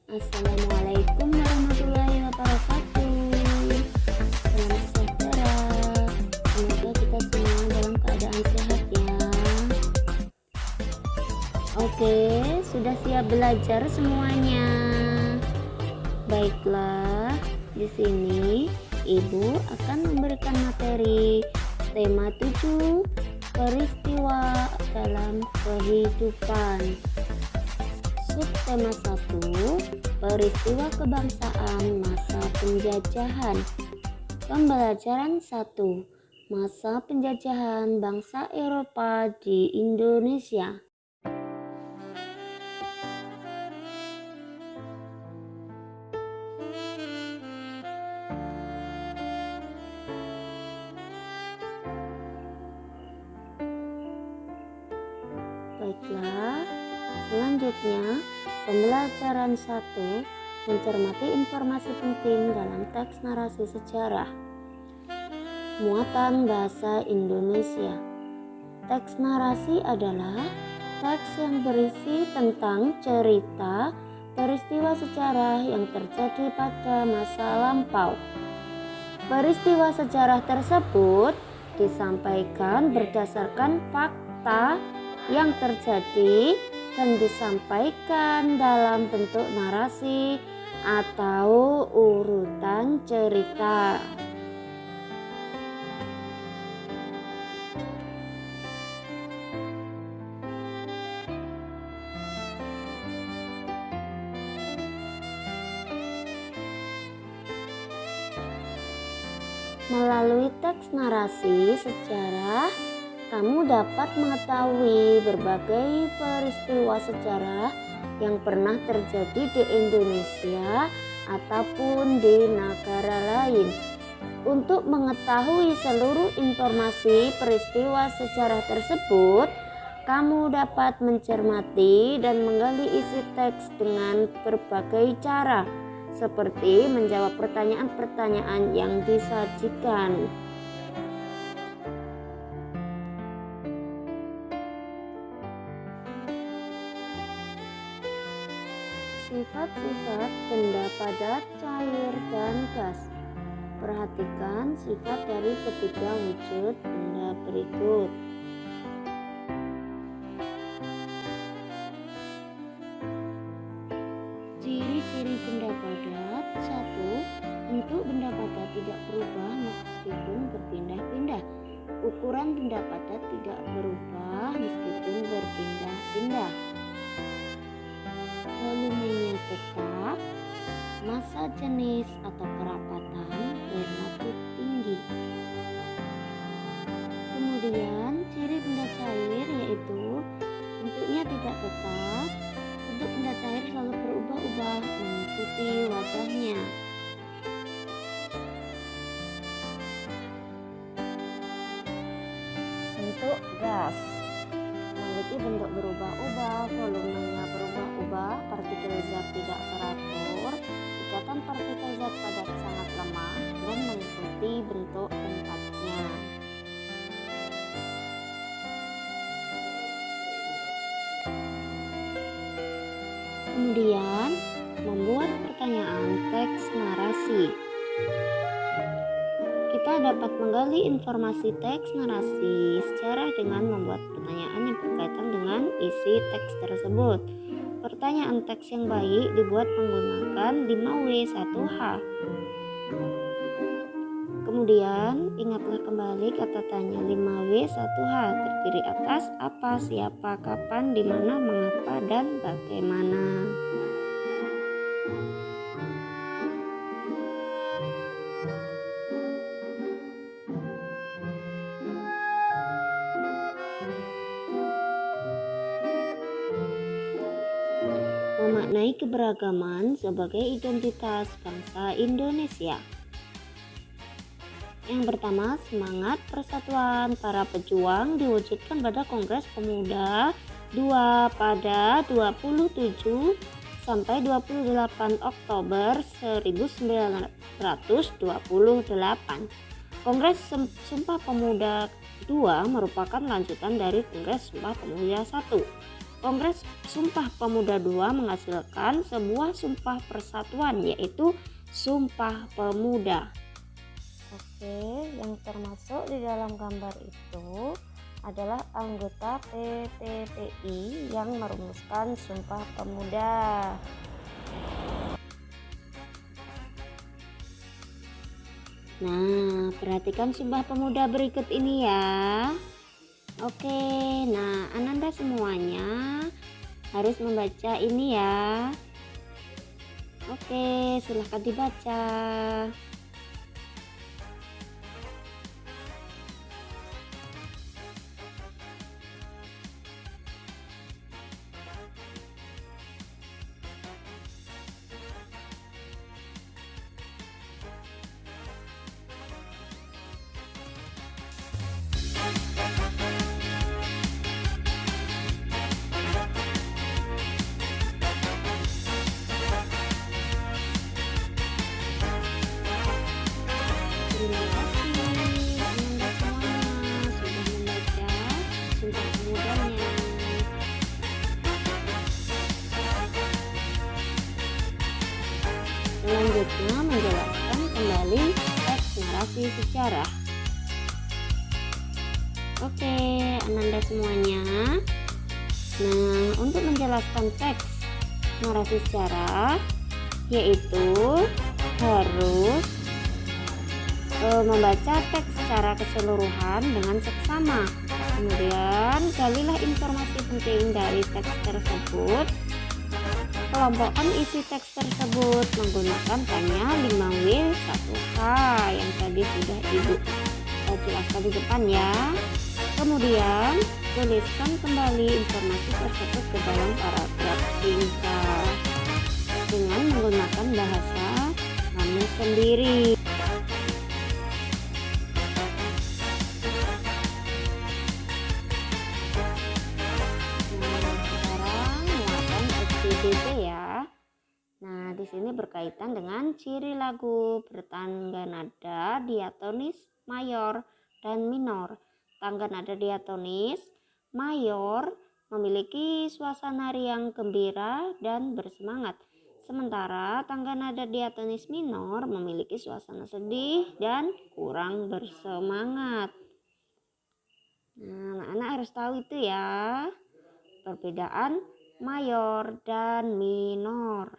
Assalamualaikum warahmatullahi wabarakatuh. Salam sejahtera. Semoga kita semua dalam keadaan sehat ya. Oke, sudah siap belajar semuanya. Baiklah, di sini Ibu akan memberikan materi tema 7 peristiwa dalam kehidupan. Subtema 1, peristiwa kebangsaan masa penjajahan. Pembelajaran 1, masa penjajahan bangsa Eropa di Indonesia. Baiklah, selanjutnya pembelajaran 1, mencermati informasi penting dalam teks narasi sejarah. Muatan bahasa Indonesia. Teks narasi adalah teks yang berisi tentang cerita peristiwa sejarah yang terjadi pada masa lampau. Peristiwa sejarah tersebut disampaikan berdasarkan fakta yang terjadi dan disampaikan dalam bentuk narasi atau urutan cerita. Melalui teks narasi sejarah, kamu dapat mengetahui berbagai peristiwa sejarah yang pernah terjadi di Indonesia ataupun di negara lain. Untuk mengetahui seluruh informasi peristiwa sejarah tersebut, kamu dapat mencermati dan menggali isi teks dengan berbagai cara, seperti menjawab pertanyaan-pertanyaan yang disajikan. Sifat-sifat benda padat, cair, dan gas. Perhatikan sifat dari ketiga wujud benda berikut. Ciri-ciri benda padat. 1. Bentuk benda padat tidak berubah meskipun berpindah-pindah. Ukuran benda padat tidak berubah meskipun berpindah-pindah. Volumenya tetap. Massa jenis atau kerapatan relatif tinggi. Kemudian ciri benda cair yaitu bentuknya tidak tetap. Bentuk benda cair selalu berubah-ubah mengikuti wadahnya. Bentuk gas memiliki bentuk berubah-ubah, volumenya berubah-ubah, partikel zat tidak teratur, ikatan partikel zat padat sangat lemah dan mengikuti bentuk tempatnya. Kemudian, membuat pertanyaan teks narasi. Kita dapat menggali informasi teks narasi sejarah dengan membuat pertanyaan yang berkaitan dengan isi teks tersebut. Pertanyaan teks yang baik dibuat menggunakan 5W1H. Kemudian, ingatlah kembali kata tanya 5W1H terdiri atas apa, siapa, kapan, di mana, mengapa, dan bagaimana. Memaknai keberagaman sebagai identitas bangsa Indonesia. Yang pertama, semangat persatuan para pejuang diwujudkan pada Kongres Pemuda II pada 27 sampai 28 Oktober 1928. Kongres Sumpah Pemuda II merupakan lanjutan dari Kongres Sumpah Pemuda I. Kongres Sumpah Pemuda II menghasilkan sebuah sumpah persatuan, yaitu Sumpah Pemuda. Oke, yang termasuk di dalam gambar itu adalah anggota PTPI yang merumuskan Sumpah Pemuda. Nah, perhatikan Sumpah Pemuda berikut ini ya. Oke, nah Ananda semuanya harus membaca ini ya. Oke, silahkan dibaca. Terima kasih Ananda semuanya sudah membaca Sumpah Pemudanya. Selanjutnya menjelaskan kembali teks narasi sejarah. Oke, Ananda semuanya. Nah, untuk menjelaskan teks narasi sejarah, yaitu harus membaca teks secara keseluruhan dengan seksama. Kemudian galilah informasi penting dari teks tersebut. Kelompokkan isi teks tersebut menggunakan tanya 5W 1H yang tadi sudah Ibu jelaskan di depan ya. Kemudian tuliskan kembali informasi tersebut ke dalam paragraf singkat dengan menggunakan bahasa kamu sendiri. Ya. Nah, di sini berkaitan dengan ciri lagu bertangga nada diatonis mayor dan minor. Tangga nada diatonis mayor memiliki suasana riang, gembira, dan bersemangat. Sementara tangga nada diatonis minor memiliki suasana sedih dan kurang bersemangat. Nah, anak-anak harus tahu itu ya. Perbedaan mayor dan minor.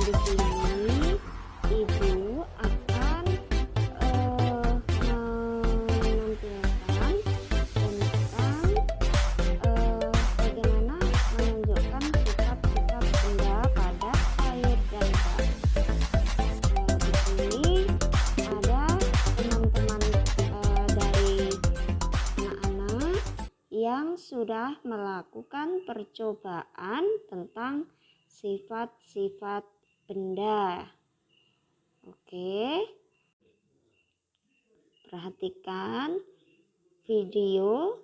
Di sini Ibu akan menampilkan tentang bagaimana menunjukkan sifat-sifat benda, padat, air, dan gas. Di sini ada teman-teman dari anak-anak yang sudah melakukan percobaan tentang sifat-sifat benda. Oke, perhatikan video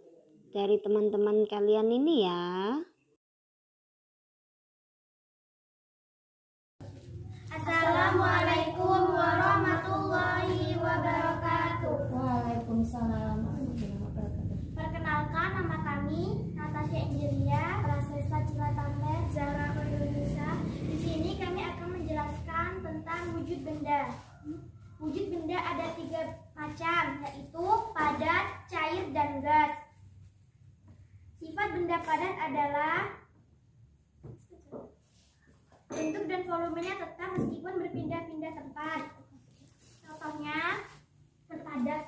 dari teman-teman kalian ini ya. Assalamualaikum warahmatullahi wabarakatuh. Waalaikumsalam warahmatullahi wabarakatuh. Perkenalkan, nama kami Natasha Angelia, Prasesta Cilatamber, Zahra Indonesia. Di sini kami akan menjelaskan tentang wujud benda. Wujud benda ada 3 macam, yaitu padat, cair, dan gas. Sifat benda padat adalah bentuk dan volumenya tetap meskipun berpindah-pindah tempat. Contohnya padat.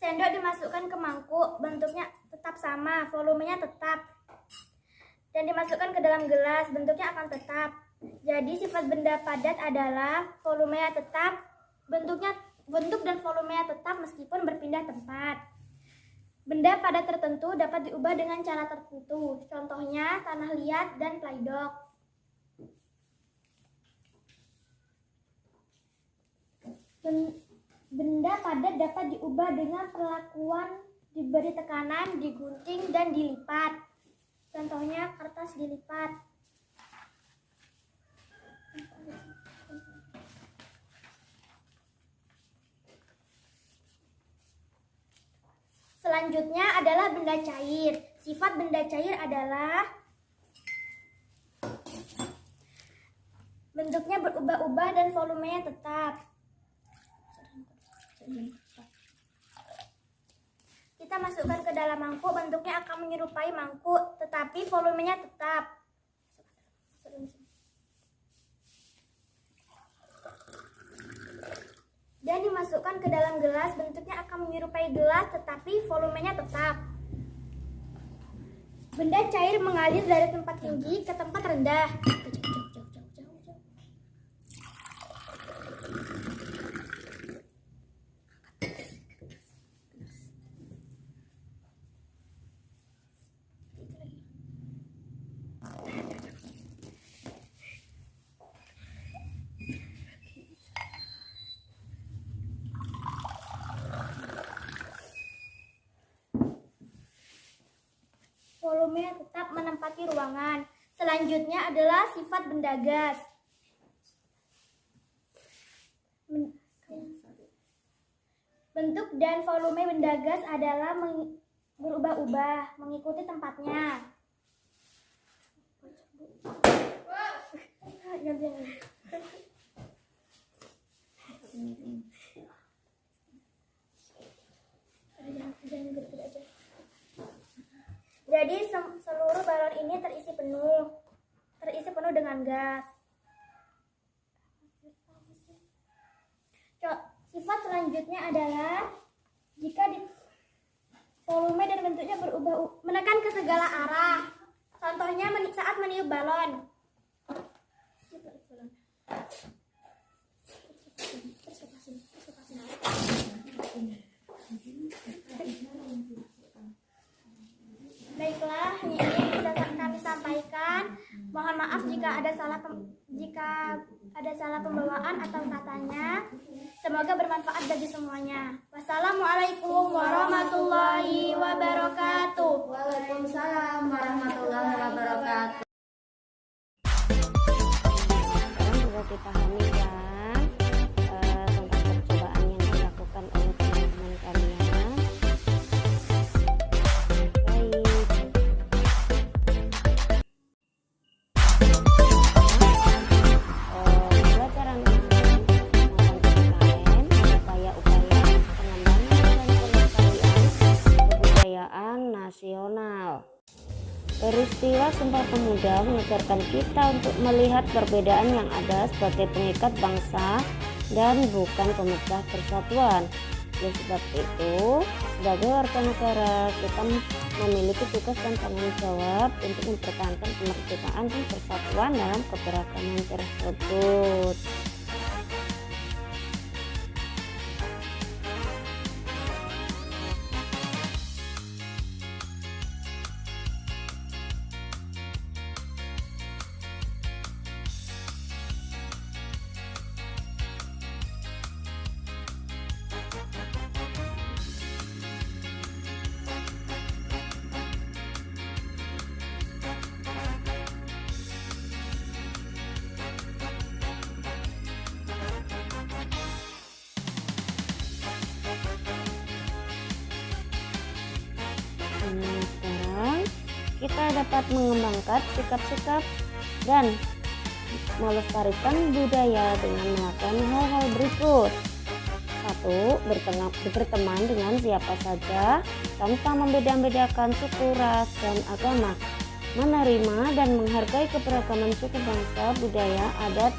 Sendok dimasukkan ke mangkuk, bentuknya tetap sama, volumenya tetap. Dan dimasukkan ke dalam gelas, bentuknya akan tetap. Jadi sifat benda padat adalah volumenya tetap, bentuk dan volumenya tetap meskipun berpindah tempat. Benda padat tertentu dapat diubah dengan cara tertentu. Contohnya tanah liat dan playdok. Benda padat dapat diubah dengan perlakuan diberi tekanan, digunting, dan dilipat. Contohnya kertas dilipat. Selanjutnya adalah benda cair. Sifat benda cair adalah bentuknya berubah-ubah dan volumenya tetap. Kita masukkan ke dalam mangkuk, bentuknya akan menyerupai mangkuk, tetapi volumenya tetap. Dan dimasukkan ke dalam gelas, bentuknya akan menyerupai gelas, tetapi volumenya tetap. Benda cair mengalir dari tempat tinggi ke tempat rendah. Volumenya tetap menempati ruangan. Selanjutnya adalah sifat benda gas. Bentuk dan volume benda gas adalah berubah-ubah mengikuti tempatnya. Jadi seluruh balon ini terisi penuh dengan gas. Sifat selanjutnya adalah jika volume dan bentuknya berubah, menekan ke segala arah. Contohnya saat meniup balon. Baiklah, ini bisa kami sampaikan. Mohon maaf jika ada salah pembawaan atau katanya. Semoga bermanfaat bagi semuanya. Wassalamualaikum warahmatullahi wabarakatuh. Waalaikumsalam warahmatullahi wabarakatuh. Sekarang juga dipahami kan tentang percobaan yang dilakukan oleh teman-teman kalian. Baik. Pembelajaran ini mengkonten upaya-upaya pengembangan dan pelestarian kebudayaan nasional. Peristiwa Sumpah Pemuda mengajarkan kita untuk melihat perbedaan yang ada sebagai pengikat bangsa dan bukan pemecah persatuan. Oleh sebab itu, sebagai warga negara, kita memiliki tugas dan tanggung jawab untuk mempertahankan kemerdekaan dan persatuan dalam keberagaman tersebut. Sekarang kita dapat mengembangkan sikap-sikap dan melestarikan budaya dengan melakukan hal-hal berikut. 1. Berteman dengan siapa saja tanpa membeda-bedakan suku, ras, dan agama. Menerima dan menghargai keberagaman suku bangsa, budaya, adat,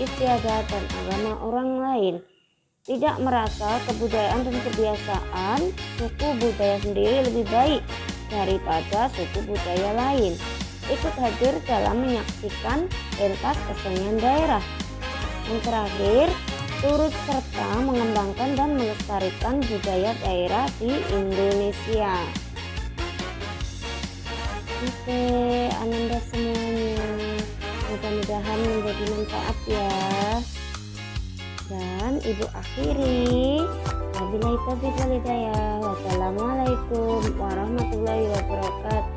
istiadat, dan agama orang lain. Tidak merasa kebudayaan dan kebiasaan suku budaya sendiri lebih baik daripada suku budaya lain. Ikut hadir dalam menyaksikan pentas kesenian daerah. Yang terakhir, turut serta mengembangkan dan melestarikan budaya daerah di Indonesia. Oke, ananda semuanya. Mudah-mudahan menjadi manfaat ya. Dan ibu akhiri. Wabillahi taufiq wal hidayah. Wassalamualaikum warahmatullahi wabarakatuh.